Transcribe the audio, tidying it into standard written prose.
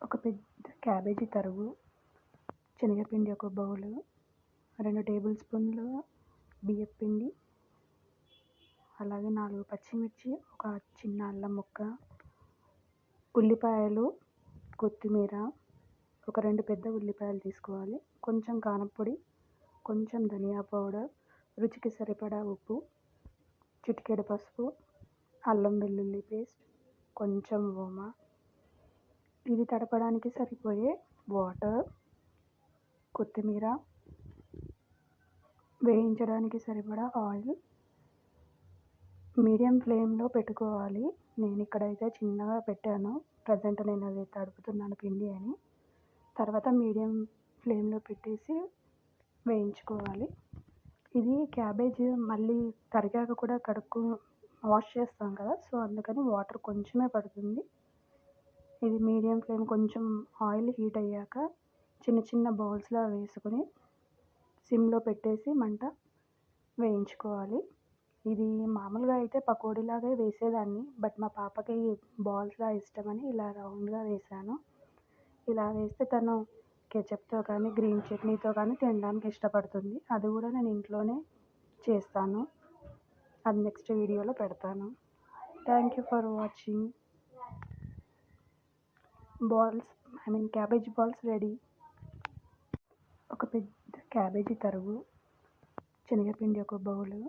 ఒక పెద్ద క్యాబేజీ తరుగు, శనగపిండి ఒక బౌలు, 2 టేబుల్ స్పూన్లు బియ్యపిండి, అలాగే 4 పచ్చిమిర్చి, ఒక చిన్న అల్లం ముక్క, ఉల్లిపాయలు, కొత్తిమీర, ఒక 2 పెద్ద ఉల్లిపాయలు తీసుకోవాలి. కొంచెం కారంపొడి, కొంచెం ధనియా పౌడర్, రుచికి సరిపడా ఉప్పు, చిటికెడు పసుపు, అల్లం వెల్లుల్లి పేస్ట్, కొంచెం ఓమా, ఇది తడపడానికి సరిపోయే వాటర్, కొత్తిమీర, వేయించడానికి సరిపడా ఆయిల్. మీడియం ఫ్లేమ్లో పెట్టుకోవాలి. నేను ఇక్కడైతే చిన్నగా పెట్టాను. ప్రజెంట్ నేను అది తడుపుతున్నాను పిండి అని. తర్వాత మీడియం ఫ్లేమ్లో పెట్టేసి వేయించుకోవాలి. ఇది క్యాబేజ్ మళ్ళీ తరిగాక కూడా వాష్ చేస్తాం కదా, సో అందుకని వాటర్ కొంచెమే పడుతుంది. ఇది మీడియం ఫ్లేమ్, కొంచెం ఆయిల్ హీట్ అయ్యాక చిన్న చిన్న బౌల్స్లా వేసుకొని సిమ్లో పెట్టేసి మంట వేయించుకోవాలి. ఇది మామూలుగా అయితే పకోడీలాగే వేసేదాన్ని, బట్ మా పాపకి బాల్స్లా ఇష్టమని ఇలా రౌండ్గా వేసాను. ఇలా వేస్తే తను కెచప్తో కానీ గ్రీన్ చట్నీతో కానీ తినడానికి ఇష్టపడుతుంది. అది కూడా నేను ఇంట్లోనే చేస్తాను. అది నెక్స్ట్ వీడియోలో పెడతాను. Thank you for watching. Cabbage balls ready. ఒక పెద్ద క్యాబేజీ తరుగు, శనగపిండి ఒక బౌలు,